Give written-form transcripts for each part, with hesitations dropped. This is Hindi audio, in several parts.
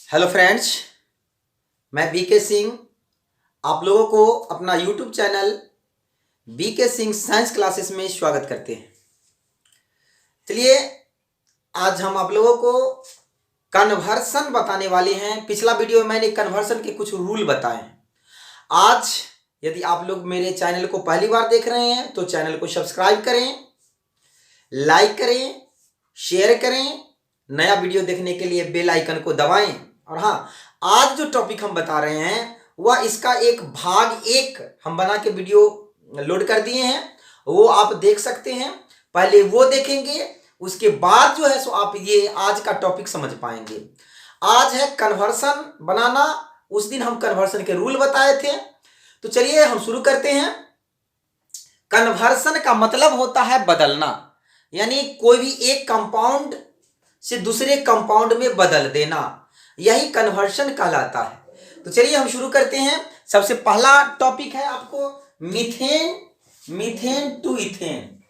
हेलो फ्रेंड्स, मैं बीके सिंह आप लोगों को अपना YouTube channel BK Singh science classes में स्वागत करते हैं। चलिए, आज हम आप लोगों को कन्वर्सन बताने वाले हैं। पिछला वीडियो में मैंने कन्वर्सन के कुछ रूल बताए हैं। आज यदि आप लोग मेरे चैनल को पहली बार देख रहे हैं तो चैनल को सब्सक्राइब करें, लाइक करें, शेयर करें। नया वीडियो देखने के लिए बेल आइकन को दबाएं। और हाँ, आज जो टॉपिक हम बता रहे हैं वह इसका एक भाग एक हम बना के वीडियो लोड कर दिए हैं, वो आप देख सकते हैं। पहले वो देखेंगे, उसके बाद जो है सो आप ये आज का टॉपिक समझ पाएंगे। आज है कन्वर्सन बनाना। उस दिन हम कन्वर्सन के रूल बताए थे। तो चलिए हम शुरू करते हैं। कन्वर्सन का मतलब होता है बदलना, यानी कोई भी एक कंपाउंड से दूसरे कंपाउंड में बदल देना, यही कन्वर्शन कहलाता है। तो चलिए हम शुरू करते हैं। सबसे पहला टॉपिक है आपको methane to ethane.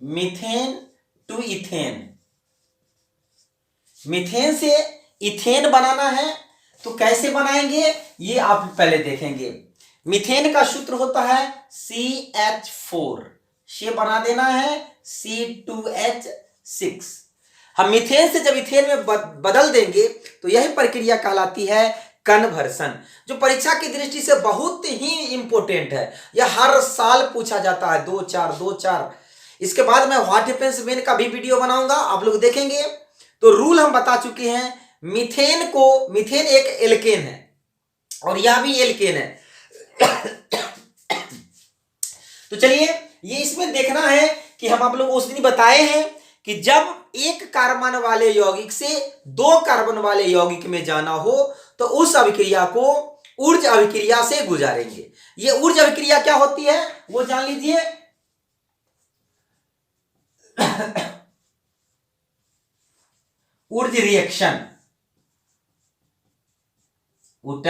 Methane to ethane, methane से इथेन बनाना है। तो कैसे बनाएंगे ये आप पहले देखेंगे। मीथेन का सूत्र होता है CH4, से बना देना है C2H6। हम मीथेन से जब इथेन में बदल देंगे तो यही प्रक्रिया कहलाती है कन्वर्सन, जो परीक्षा की दृष्टि से बहुत ही इंपॉर्टेंट है। यह हर साल पूछा जाता है, 2-4। इसके बाद मैं व्हाट हैपेंस व्हेन का भी वीडियो बनाऊंगा, आप लोग देखेंगे। तो रूल हम बता चुके हैं। मीथेन एक एल्केन है और यह भी एल्केन है। तो चलिए, ये इसमें देखना है कि हम आप लोग उस दिन बताए हैं कि जब एक कार्बन वाले यौगिक से दो कार्बन वाले यौगिक में जाना हो तो उस अभिक्रिया को ऊर्ज अभिक्रिया से गुजारेंगे। ये ऊर्ज अभिक्रिया क्या होती है वो जान लीजिए। ऊर्ज रिएक्शन, ऊर्ज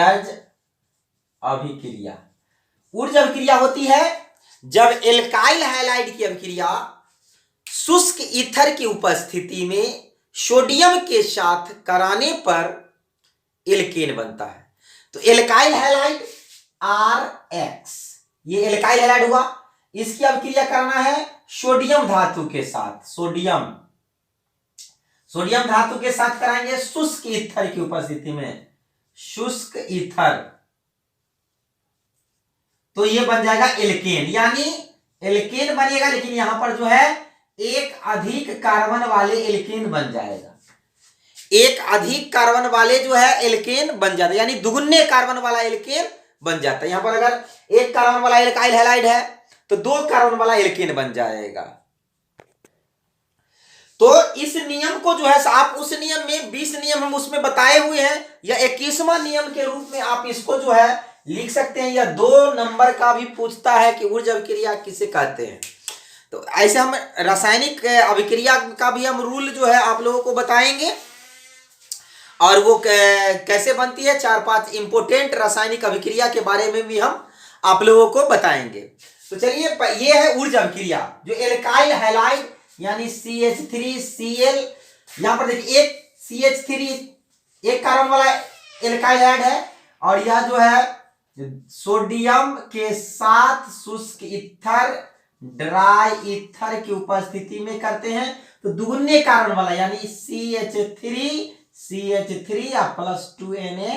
अभिक्रिया। ऊर्ज अभिक्रिया होती है जब एल्काइल हैलाइड की अभिक्रिया शुष्क ईथर की उपस्थिति में सोडियम के साथ कराने पर एल्केन बनता है। तो एल्काइल हैलाइड RX, ये एल्काइल हैलाइड हुआ। इसकी अभिक्रिया करना है सोडियम धातु के साथ। सोडियम धातु के साथ कराएंगे शुष्क ईथर की उपस्थिति में, शुष्क ईथर। तो ये बन जाएगा एल्केन, यानी एल्केन बनेगा, लेकिन यहां पर जो है एक अधिक कार्बन वाले एल्केन बन जाएगा। एक अधिक कार्बन वाले जो है एल्केन बन जाता है, यानी दुगुने कार्बन वाला एल्केन बन जाता है। यहां पर अगर एक कार्बन वाला एल्काइल हैलाइड है तो दो कार्बन वाला एल्केन बन जाएगा। तो इस नियम को जो है आप उस नियम में 20 नियम हम उसमें बताए हुए हैं, या 21वां नियम के रूप में आप इसको जो है लिख सकते हैं। या 2 नंबर का भी पूछता है कि ऊर्ज अभिक्रिया किसे कहते हैं। तो ऐसे हम रासायनिक अभिक्रिया का भी हम रूल जो है आप लोगों को बताएंगे, और वो कैसे बनती है। 4-5 इंपोर्टेंट रासायनिक अभिक्रिया के बारे में भी हम आप लोगों को बताएंगे। तो चलिए, ये है ऊर्ज अभिक्रिया जो एल्काइल हैलाइड यानी CH3Cl। यहां पर देखिए एक CH3 एक कार्बन वाला एल्काइल हैलाइड है, और यह जो है सोडियम के साथ शुष्क ईथर ड्राई ईथर की उपस्थिति में करते हैं। तो दुगुने कार्बन वाला यानी CH3 प्लस 2Na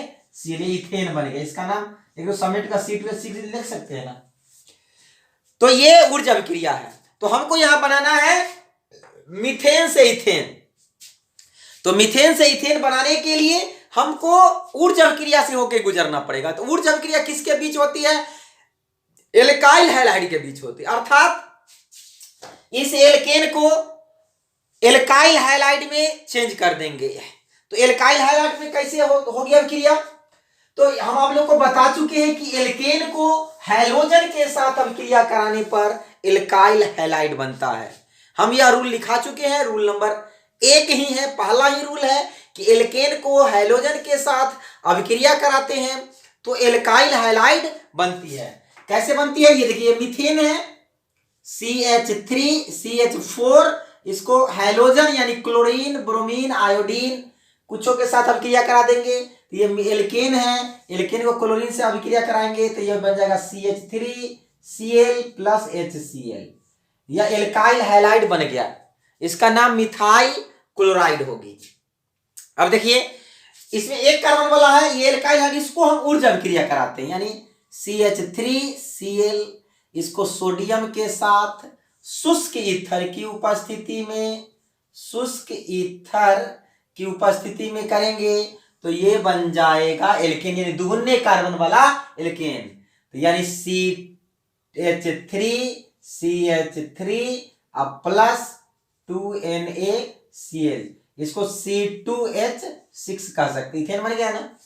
इथेन बन गया। इसका नाम एक समेट का C2H6 लिख सकते हैं ना। तो ये ऊर्ज अभिक्रिया है। तो हमको यहां बनाना है मीथेन से इथेन। तो मीथेन से इथेन बनाने के लिए हमको ऊर्ज अभिक्रिया से होकर गुजरना पड़ेगा। तो ऊर्ज अभिक्रिया किसके बीच होती है? एल्काइल हैलाइड के बीच होती है। अर्थात इस एल्केन को एल्काइल हैलाइड में चेंज कर देंगे। तो एल्काइल हैलाइड में कैसे होगी अभिक्रिया? तो हम आप लोग को बता चुके हैं कि एल्केन को हैलोजन के साथ अभिक्रिया कराने पर एल्काइल हैलाइड बनता है। हम यह रूल लिखा चुके हैं। रूल नंबर 1 ही है, पहला ही रूल है कि एल्केन को हैलोजन के साथ अभिक्रिया कराते हैं तो एल्काइल हैलाइड बनती है। कैसे बनती है ये देखिए। मीथेन है CH3CH4, इसको हैलोजन यानी क्लोरीन, ब्रोमीन, आयोडीन कुछों के साथ अभिक्रिया करा देंगे, तो ये एल्केन है, एल्केन को क्लोरीन से अभिक्रिया कराएंगे तो ये बन जाएगा CH3Cl प्लस HCl, यह एल्काइल हैलाइड बन गया, इसका नाम मिथाइल क्लोराइड होगी। अब देखिए इसमें एक कार्बन वाला है, ये एल्काइल है, इसको हम ऊर्जा अभिक्रिया कराते हैं, यानी CH3Cl इसको सोडियम के साथ शुष्क ईथर की उपस्थिति में, शुष्क ईथर की उपस्थिति में करेंगे तो ये बन जाएगा एल्केन, यानी दुगुने कार्बन वाला एल्केन, तो यानी CH3 अब प्लस 2NaCl, इसको C2H6 कह सकते, इथेन बन गया ना।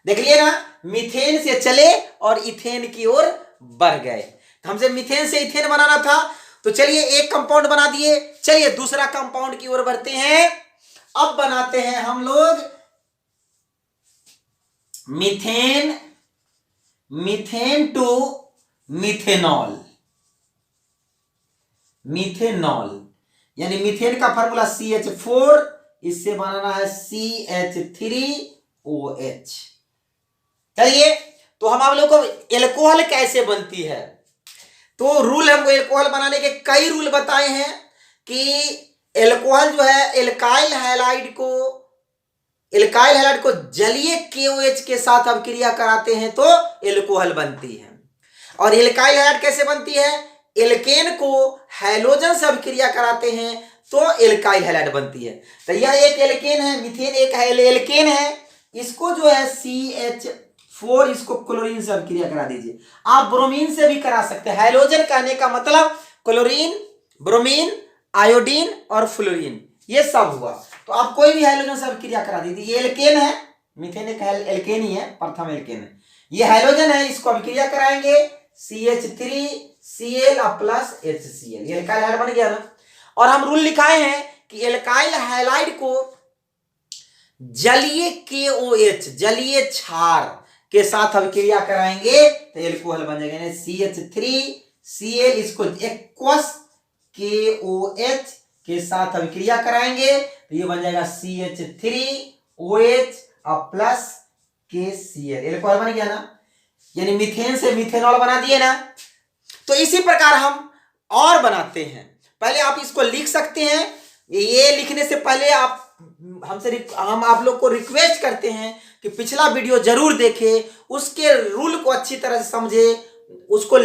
देख लिए ना, मीथेन से चले और इथेन की ओर बढ़ गए। हमसे मीथेन से इथेन बनाना था, तो चलिए एक कंपाउंड बना दिए, चलिए दूसरा कंपाउंड की ओर बढ़ते हैं। अब बनाते हैं हम लोग मीथेन टू मिथेनॉल, मिथेनॉल यानी मीथेन का फार्मूला CH4, इससे बनाना है CH3OH। चलिए तो हम आप लोग को एल्कोहल कैसे बनती है, तो रूल हमको एल्कोहल बनाने के कई रूल बताए हैं कि एल्कोहल जो है एल्काइल हैलाइड को जलीय KOH के साथ अभिक्रिया कराते हैं तो एल्कोहल बनती है। और एल्काइल हैलाइड कैसे बनती है, एल्केन को हैलोजन से अभिक्रिया कराते हैं तो एल्काइल हैलाइड बनती है। तो यह एक एल्केन है, मीथेन एक एल्केन है, इसको जो है CH4 इसको क्लोरीन से अभिक्रिया करा दीजिए। आप ब्रोमीन से भी करा सकते हैं, हैलोजन कहने का मतलब क्लोरीन, ब्रोमीन, आयोडीन और फ्लोरीन, ये सब हुआ। तो आप कोई भी हैलोजन से अभिक्रिया करा दीजिए। ये एल्केन है, मीथेन एक एल्केन ही है, प्रथम एल्केन है, ये हैलोजन है, इसको अभिक्रिया कराएंगे CH3Cl प्लस HCl, ये एल्काइल हैलाइड बन गया ना। और हम रूल लिखाए हैं कि एल्काइल हैलाइड को जलीय KOH, जलीय क्षार के साथ अभिक्रिया कराएंगे तो एल्कोहल बन जाएगा, यानी CH3Cl इसको एक्वस KOH के साथ अभिक्रिया कराएंगे तो ये बन जाएगा CH3OH प्लस KCl, एल्कोहल बन गया ना, यानी मीथेन से मिथेनॉल बना दिए ना। तो इसी प्रकार हम और बनाते हैं, पहले आप इसको लिख सकते हैं। ये लिखने से पहले हम आप लोग को रिक्वेस्ट करते हैं कि पिछला वीडियो जरूर देखें, उसके रूल को अच्छी तरह से समझे, उसको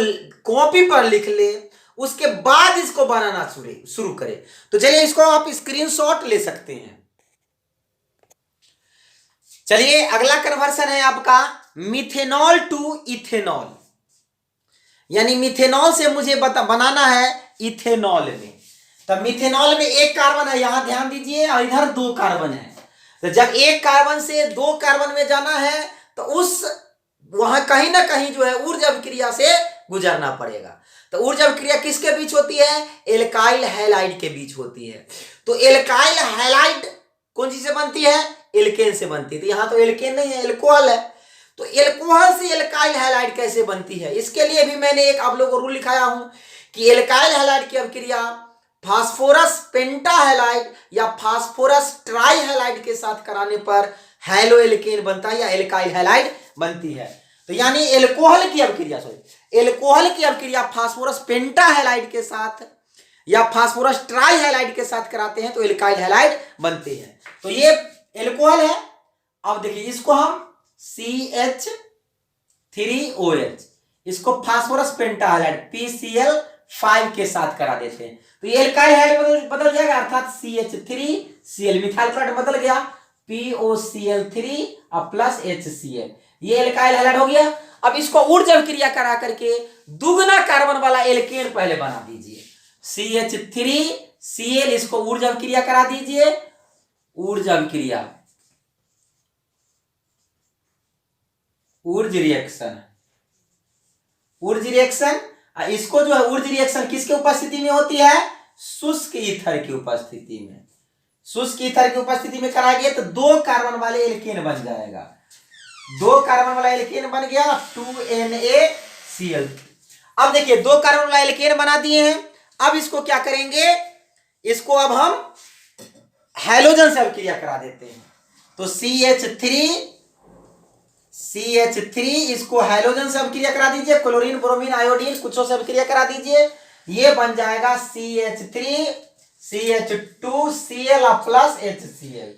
कॉपी पर लिख ले, उसके बाद इसको बनाना शुरू करें। तो चलिए इसको आप स्क्रीनशॉट ले सकते हैं। चलिए अगला कन्वर्सन है आपका मिथेनॉल टू इथेनॉल, यानी मिथेनॉल से मुझे बनाना है इथेनॉल में। तब मिथेनॉल में एक कार्बन है, यहां ध्यान दीजिए, और इधर दो कार्बन है। तो जब एक कार्बन से दो कार्बन में जाना है तो वहां कहीं ना कहीं जो है ऊर्जा अभिक्रिया से गुजरना पड़ेगा। तो ऊर्जा अभिक्रिया किसके बीच होती है, एल्काइल हैलाइड के बीच होती है। तो एल्काइल हैलाइड कौन चीज से बनती है, एल्केन से बनती है। तो यहां तो एल्केन नहीं है, एल्कोहल है। तो एल्कोहल से एल्काइल हैलाइड कैसे बनती है, इसके लिए भी मैंने एक आप लोगों को रूल लिखाया हूं कि एल्काइल हैलाइड की अभिक्रिया फास्फोरस पेंटाहैलाइड या फास्फोरस ट्राईहैलाइड के साथ कराने पर हैलो एल्केन बनता है या एल्काइल हैलाइड बनती है। तो यानी एल्कोहल की अभिक्रिया फास्फोरस पेंटाहैलाइड के साथ या फास्फोरस ट्राईहैलाइड के साथ कराते हैं तो एल्काइल हैलाइड बनते हैं। तो ये एल्कोहल है। अब देखिए इसको हम CH3OH, इसको फास्फोरस पेंटाहैलाइड PCl5 के साथ करा देते हैं तो ये एल्काइल हैलाइड बदल जाएगा, अर्थात CH3Cl, मिथाइल क्लोराइड बदल गया POCl3 प्लस HCl, ये एल्काइल हैलाइड हो गया। अब इसको ऊर्जा अभिक्रिया करा करके दुगना कार्बन वाला एल्केन पहले बना दीजिए, CH3Cl, इसको ऊर्जा अभिक्रिया करा दीजिए, ऊर्जा अभिक्रिया, ऊर्ज रिएक्शन, इसको जो है ऊर्ज रिएक्शन किसके उपस्थिति में होती है, शुष्क ईथर की उपस्थिति में। शुष्क ईथर की उपस्थिति में कराएंगे तो दो कार्बन वाले एल्केन बन जाएगा, दो कार्बन वाला एल्केन बन गया 2NaCl। अब देखिए दो कार्बन वाला एल्केन बना दिए हैं। अब इसको क्या करेंगे, इसको अब हम हैलोजन से अभिक्रिया करा देते हैं। तो CH3 इसको हाइड्रोजन से अभिक्रिया करा दीजिए, क्लोरीन ब्रोमीन आयोडीन कुछों से अभिक्रिया करा दीजिए, ये बन जाएगा CH3 CH2Cl प्लस HCl।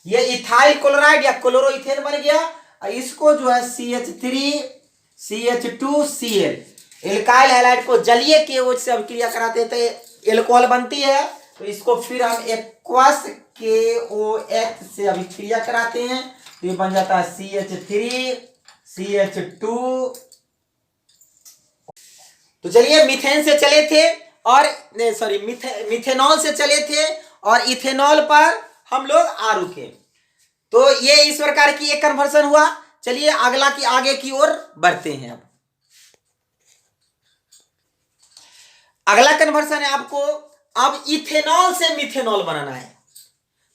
ये इथाइल क्लोराइड या क्लोरोइथेन बन गया। इसको जो है CH3 CH2Cl एल्काइल हैलाइड को जलीय KOH से अभिक्रिया कराते थे, एल्कोहल बनती है। तो इसको फिर हम एक्वस KOH से अभिक्रिया कराते हैं, तो ये बन जाता है CH3 CH2। तो चलिए मीथेन से चले थे और सॉरी मिथेनॉल से चले थे और इथेनॉल पर हम लोग आ रुके। तो ये इस प्रकार की एक कन्वर्सन हुआ। चलिए अगला की आगे की ओर बढ़ते हैं। अब अगला कन्वर्सन है आपको अब इथेनॉल से मिथेनॉल बनाना है।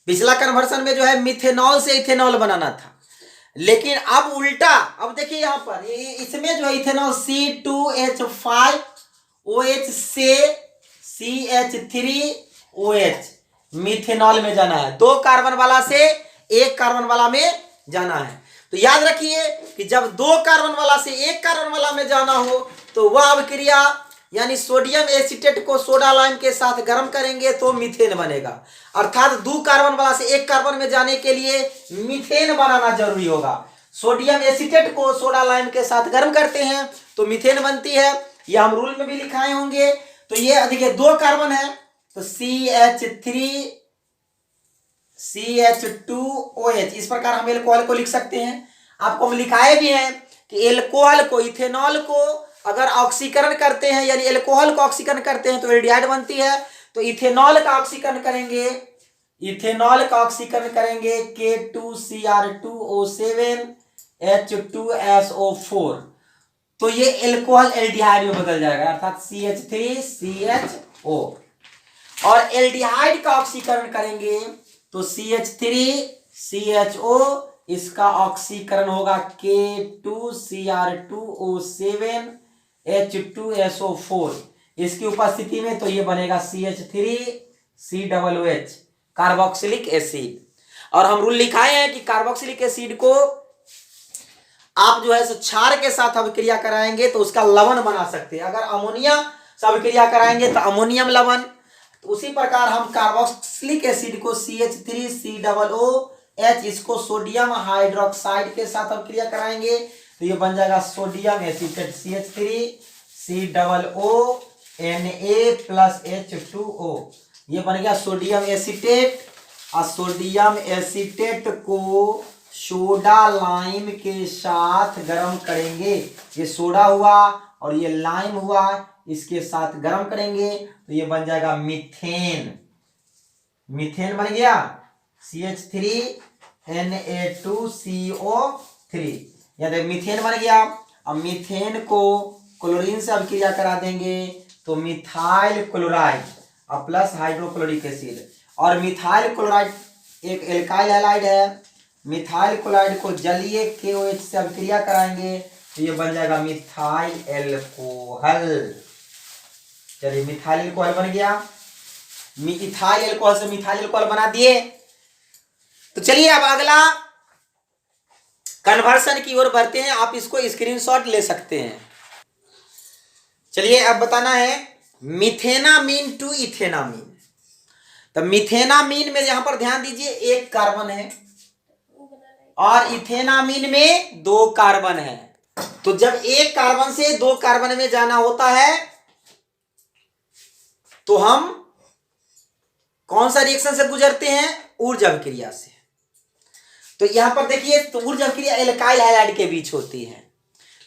पिछला कन्वर्सन में जो है मिथेनॉल से इथेनॉल बनाना था, लेकिन अब उल्टा। अब देखिए यहां पर इसमें जो है इथेनॉल C2H5OH से CH3OH मिथेनॉल में जाना है। 2 कार्बन वाला से 1 कार्बन वाला में जाना है। तो याद रखिए कि जब 2 कार्बन वाला से 1 कार्बन वाला में जाना हो तो वह अभिक्रिया यानी सोडियम एसीटेट को सोडा लाइम के साथ गर्म करेंगे तो मीथेन बनेगा। अर्थात 2 कार्बन वाला से 1 कार्बन में जाने के लिए मीथेन बनाना जरूरी होगा। सोडियम एसीटेट को सोडा लाइम के साथ गर्म करते हैं तो मीथेन बनती है। यह हम रूल में भी लिखाए होंगे। तो ये देखिए 2 कार्बन है तो CH3 CH2OH इस प्रकार हम एल्कोहल को लिख सकते हैं। आपको हम लिखाए भी हैं कि एल्कोहल को इथेनॉल को अगर ऑक्सीकरण करते हैं यानी एल्कोहल को ऑक्सीकरण करते हैं तो एल्डिहाइड बनती है। तो इथेनॉल का ऑक्सीकरण करेंगे K2Cr2O7H2SO4 तो ये एल्कोहल एल्डिहाइड में बदल जाएगा अर्थात CH3CHO। और एल्डिहाइड का ऑक्सीकरण करेंगे तो CH3CHO इसका ऑक्सीकरण होगा K2Cr2O7H2SO4 इसकी उपस्थिति में। तो ये बनेगा CH3COOH कार्बोक्सिलिक एसिड। और हम रूल लिखाए हैं कि कार्बोक्सिलिक एसिड को आप जो है क्षार के साथ अभिक्रिया कराएंगे तो उसका लवण बना सकते हैं। अगर अमोनिया से अभिक्रिया कराएंगे तो अमोनियम लवण। तो उसी प्रकार हम कार्बोक्सिलिक एसिड को CH3COOH इसको सोडियम हाइड्रोक्साइड के साथ अभिक्रिया कराएंगे तो ये बन जाएगा sodium acetate CH3COONA plus H2O ये बन गया सोडियम एसीटेट। और सोडियम एसीटेट को सोडा लाइम के साथ गर्म करेंगे। ये सोडा हुआ और ये लाइम हुआ, इसके साथ गर्म करेंगे तो ये बन जाएगा मीथेन। मीथेन बन गया CH3Na2CO3 या तो मीथेन बन गया। अब मीथेन को क्लोरीन से अभिक्रिया करा देंगे तो मिथाइल क्लोराइड और प्लस हाइड्रोक्लोरिक एसिड। और मिथाइल क्लोराइड एक एल्काइल हैलाइड है। मिथाइल क्लोराइड को जलीय KOH से अभिक्रिया कराएंगे तो ये बन जाएगा मिथाइल एल्कोहल। चलिए मिथाइल एल्कोहल बन गया। इथाइल एल्कोहल से मिथाइल एल्कोहल बना दिए। तो चलिए अब अगला कन्वर्सन की ओर बढ़ते हैं। आप इसको स्क्रीनशॉट ले सकते हैं। चलिए अब बताना है मिथेनामीन टू इथेनामीन। तो मिथेनामीन में यहां पर ध्यान दीजिए 1 कार्बन है और इथेनामीन में 2 कार्बन है। तो जब 1 कार्बन से 2 कार्बन में जाना होता है तो हम कौन सा रिएक्शन से गुजरते हैं? ऊर्जा अभिक्रिया से। तो यहां पर देखिए तो ऊर्जा अभिक्रिया एल्काइल हैलाइड के बीच होती है।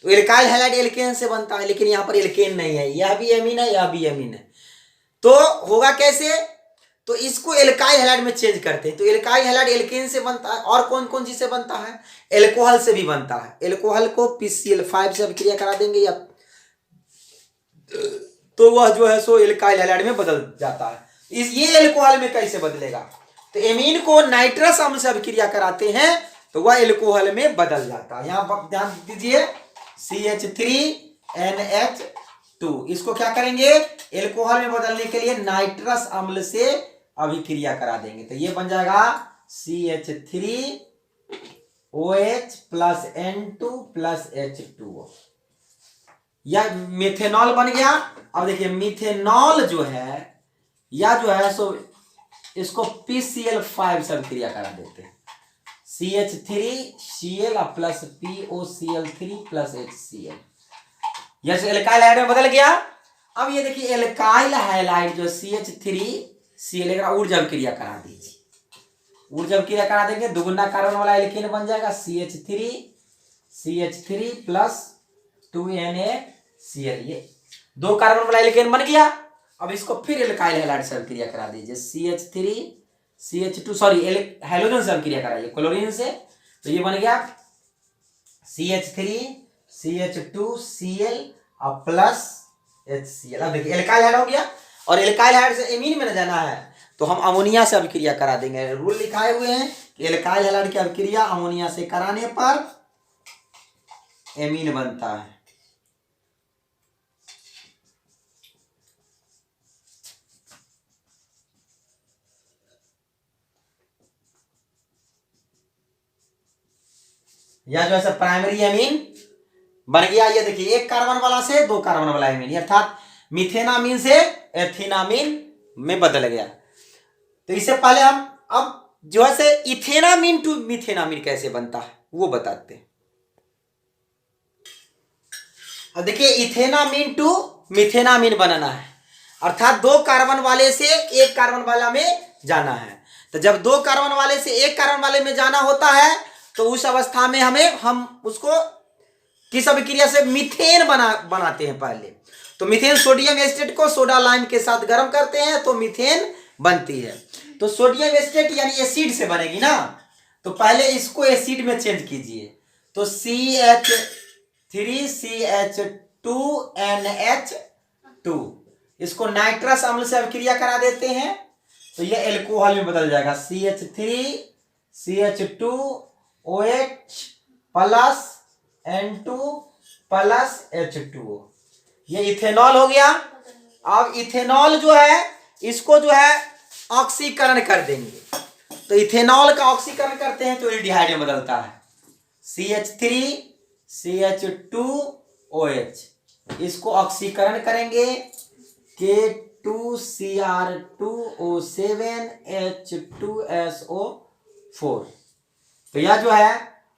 तो एल्काइल हैलाइड एल्केन से बनता है, लेकिन यहां पर एल्केन नहीं है, यह भी एमीन है, यह भी एमीन है। तो होगा कैसे? तो इसको एल्काइल हैलाइड में चेंज करते हैं। तो एल्काइल हैलाइड एल्केन से बनता है और कौन कौन चीज से बनता है? एल्कोहल से भी बनता है। एल्कोहल को PCl5 से अभिक्रिया करा देंगे या तो वह जो है सो एल्काइल हैलाइड में बदल जाता है। ये एल्कोहल में कैसे बदलेगा? तो एमीन को नाइट्रस अम्ल से अभिक्रिया कराते हैं तो वह एल्कोहल में बदल जाता है। यहां पर ध्यान दीजिए CH3NH2 इसको क्या करेंगे? एल्कोहल में बदलने के लिए नाइट्रस अम्ल से अभिक्रिया करा देंगे तो ये बन जाएगा CH3 OH plus N2 plus H2O, या मिथेनॉल बन गया। अब देखिए मिथेनॉल जो है या जो है सो इसको PCl5 से अभिक्रिया करा देते हैं, CH3Cl plus POCl3 plus HCl, यह एल्काइल हाइड में बदल गया। अब ये देखिए एल्काइल हाइलाइड जो CH3Cl ऊर्जा अभिक्रिया करा दीजिए, ऊर्जा अभिक्रिया करा देंगे, दुगुना कार्बन वाला एल्केन बन जाएगा CH3 प्लस 2NaCl, ये 2 कार्बन वाला एल्केन बन गया। अब इसको फिर एल्काइल हाइलाइड से अभिक्रिया करा दीजिए, CH2 सॉरी हाइड्रोजन से अभिक्रिया कराइए क्लोरीन से, तो ये बन गया CH3CH2Cl प्लस HCl। अब देखिए एल्काइल हाइड हो गया, और एल्काइल हाइड से एमीन में न जाना है तो हम अमोनिया से अभिक्रिया करा देंगे। रूल लिखाए हुए हैं कि एल्काइल हाइड की अभिक्रिया अमोनिया से कराने पर एमीन बनता है। या जो है प्राइमरी एमीन बन गया। ये देखिए 1 कार्बन वाला से 2 कार्बन वाला एमीन, अर्थात मिथेनामीन से एथिनामीन में बदल गया। तो इससे पहले हम अब जो है से इथेनामीन टू मिथेनामीन कैसे बनता है वो बताते हैं। अब देखिए इथेनामीन टू मिथेनामीन बनाना है, अर्थात 2 कार्बन वाले से 1 कार्बन वाला में जाना है। तो जब 2 कार्बन वाले से 1 कार्बन वाले में जाना होता है तो उस अवस्था में हम उसको किस अभिक्रिया से मिथेन बनाते हैं पहले। तो मिथेन सोडियम एसिटेट को सोडा लाइम के साथ गर्म करते हैं तो मिथेन बनती है। तो सोडियम एसिटेट यानी एसिड से बनेगी ना, तो पहले इसको एसिड में चेंज कीजिए, तो CH3CH2NH2 इसको नाइट्रस अम्ल से अभिक्रिया करा देते हैं तो यह एल्कोहल में बदल जाएगा, CH3CH2OH plus N2 plus H2O, ये इथेनॉल हो गया। अब इथेनॉल जो है इसको जो है ऑक्सीकरण कर देंगे, तो इथेनॉल का ऑक्सीकरण करते हैं तो एल्डिहाइड में बदलता है, CH3CH2OH, इसको ऑक्सीकरण करेंगे K2Cr2O7H2SO4, तो यह जो है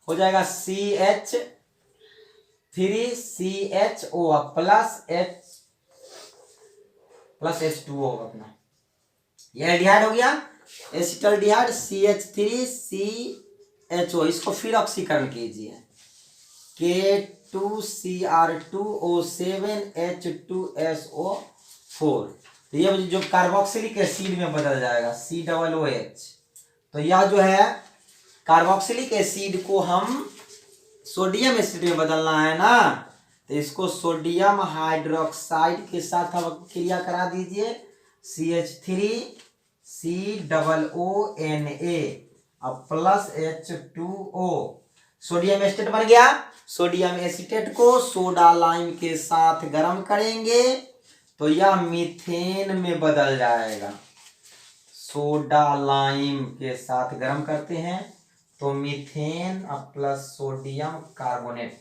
हो जाएगा CH3CHO प्लस H2O अपना, यह एल्डिहाइड हो गया, एसिटल्डिहाइड CH3CHO, इसको फिर ऑक्सीकरण कीजिए K2Cr2O7H2SO4, तो ये जो कार्बोक्सिलिक एसिड में बदल जाएगा COOH। तो यह जो है कार्बोक्सिलिक एसिड को हम सोडियम एसिड में बदलना है ना, तो इसको सोडियम हाइड्रोक्साइड के साथ हम क्रिया करा दीजिए, CH3COONA plus H2O, sodium acetate बन गया। सोडियम एसिटेट को सोडा लाइम के साथ गर्म करेंगे तो यह मीथेन में बदल जाएगा, सोडा लाइम के साथ गर्म करते हैं तो methane plus sodium carbonate,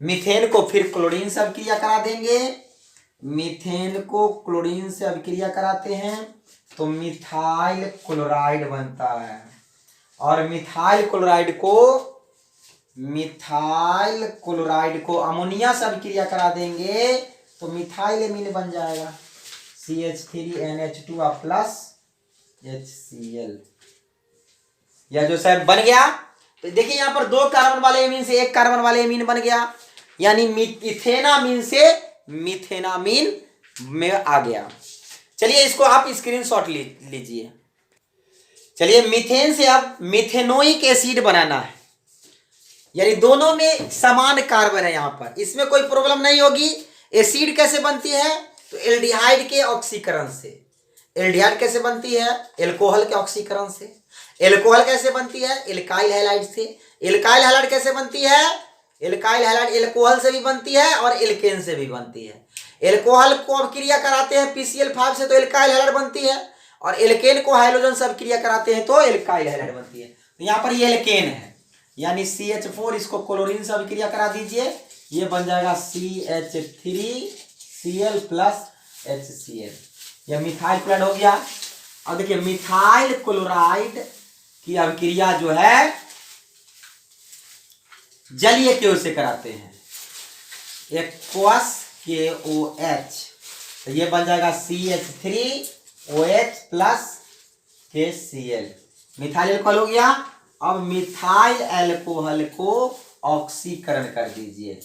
methane को फिर क्लोरीन से अभिक्रिया करा देंगे, मीथेन को क्लोरीन से अभिक्रिया कराते हैं तो मिथाइल क्लोराइड बनता है, और मिथाइल क्लोराइड को अमोनिया से अभिक्रिया करा देंगे तो मिथाइल एमीन बन जाएगा, CH3NH2 प्लस HCl, यह जो सर बन गया। तो देखिए यहाँ पर 2 कार्बन वाले एमीन से 1 कार्बन वाले एमीन बन गया, यानी इथेनामीन से मिथेनामीन में आ गया। चलिए इसको आप स्क्रीनशॉट लीजिए। चलिए मीथेन से अब मिथेनोइक एसिड बनाना है, यानी दोनों में समान कार्बन है, यहाँ पर इसमें कोई प्रॉब्लम नहीं होगी। एसिड कैसे बनती है तो एल्डिहाइड के ऑक्सीकरण से, एल्डिहाइड कैसे बनती है एल्कोहल के ऑक्सीकरण से, एल्कोहल कैसे बनती है एल्काइल हैलाइड से, एल्काइल हैलाइड कैसे बनती है, एल्काइल हैलाइड एल्कोहल से भी बनती है और एल्केन से भी बनती है। एल्कोहल को अभिक्रिया कराते हैं PCl5 से तो एल्काइल हैलाइड बनती है, और एल्केन को हाइड्रोजन से अभिक्रिया कराते हैं तो एल्काइल हैलाइड बनती है। तो यहाँ पर ये एल्केन है, यानी CH4, इसको क्लोरीन से अभिक्रिया करा दीजिए, ये बन जाएगा CH3Cl प्लस HCl, यह मिथाइल क्लोराइड हो गया। अब देखिए मिथाइल क्लोराइड की अभिक्रिया जो है जलीय केओ से कराते हैं, एक्वस KOH, तो ये बन जाएगा CH3OH plus KCl, methyl alcohol हो गया। अब मिथाइल अल्कोहल को ऑक्सीकरण कर दीजिए,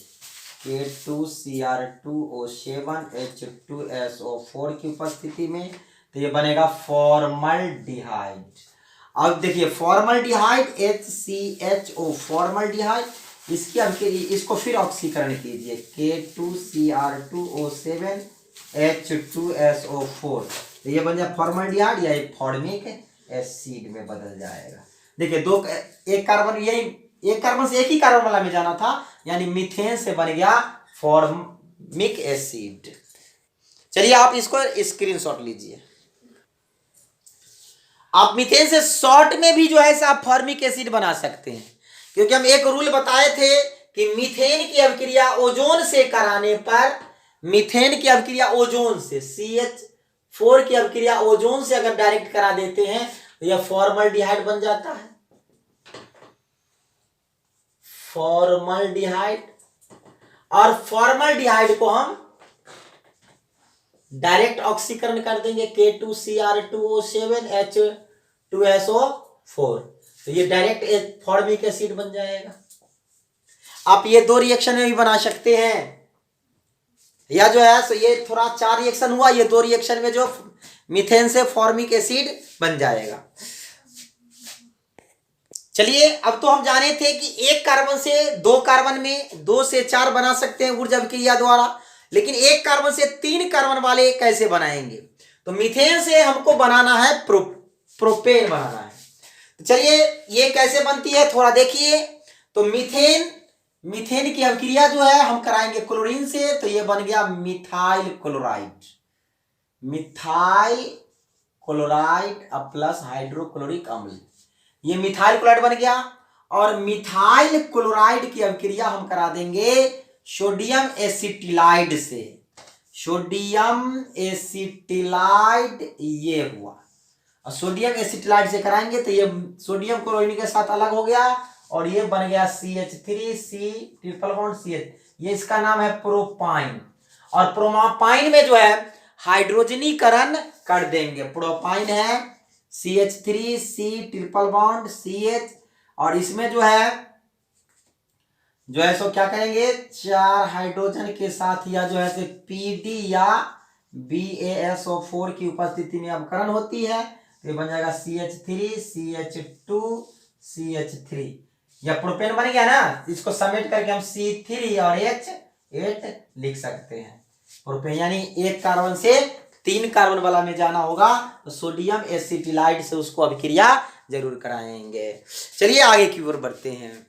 K2Cr2O7H2SO4 की उपस्थिति में, तो ये बनेगा फॉर्मल्डिहाइड। अब देखिए फॉर्मल्डिहाइड HCHO, फॉर्मल्डिहाइड, इसको फिर ऑक्सीकरण कीजिए, K2Cr2O7H2SO4, तो ये बन जाए फॉर्मल्डिहाइड, या फॉर्मिक एसिड में बदल जाएगा। देखिए एक कार्बन, यही एक कार्बन से एक ही कार्बन वाला में जाना था, यानी मीथेन से बन गया फॉर्मिक एसिड। चलिए आप इसको स्क्रीनशॉट लीजिए। आप मीथेन से शॉर्ट में भी जो है आप फॉर्मिक एसिड बना सकते हैं, क्योंकि हम एक रूल बताए थे कि मीथेन की अभिक्रिया ओजोन से कराने पर, मीथेन की अभिक्रिया ओजोन से, CH4 की अभिक्रिया ओजोन से अगर डायरेक्ट करा देते हैं तो यह फॉर्मल्डिहाइड बन जाता है, फॉर्मल्डिहाइड। और फॉर्मल्डिहाइड को हम डायरेक्ट ऑक्सीकरण कर देंगे, K2Cr2O7H2SO4, तो ये डायरेक्ट फॉर्मिक एसिड बन जाएगा। आप ये 2 रिएक्शन में भी बना सकते हैं, या जो है सो ये थोड़ा 4 रिएक्शन हुआ, ये 2 रिएक्शन में जो मीथेन से फॉर्मिक एसिड बन जाएगा। चलिए अब तो हम जाने थे कि एक कार्बन से 2 कार्बन में 2 से 4 बना सकते हैं ऊर्जा अभिक्रिया द्वारा, लेकिन एक कार्बन से 3 कार्बन वाले कैसे बनाएंगे? तो मीथेन से हमको बनाना है प्रोपेन बनाना है। तो चलिए ये कैसे बनती है थोड़ा देखिए। तो मीथेन की अभिक्रिया जो है हम कराएंगे क्लोरीन से, तो ये बन गया methyl chloride, methyl chloride plus hydrochloric अम्ल, ये मिथाइल क्लोराइड बन गया। और मिथाइल क्लोराइड की अभिक्रिया हम करा देंगे सोडियम एसिटिलाइड से, सोडियम एसिटिलाइड ये हुआ, और सोडियम एसिटिलाइड से कराएंगे तो ये सोडियम क्लोरीन के साथ अलग हो गया, और ये बन गया CH3C ट्रिपल बॉन्ड CH, ये इसका नाम है प्रोपाइन। और प्रोपाइन में जो है हाइड्रोजनीकरण कर देंगे, प्रोपाइन है CH3C ट्रिपल बॉन्ड CH, और इसमें जो है सो क्या करेंगे 4 हाइड्रोजन के साथ, या जो है PD या BaSO4 की उपस्थिति में अपकरण होती है, तो ये बन जाएगा CH3CH2CH3, या प्रोपेन बन गया ना। इसको समेट करके हम C3 और H8 लिख सकते हैं प्रोपेन, यानी एक कार्बन से 3 कार्बन वाला में जाना होगा तो सोडियम एसिटिलाइड से उसको अभिक्रिया जरूर कराएंगे। चलिए आगे की ओर बढ़ते हैं।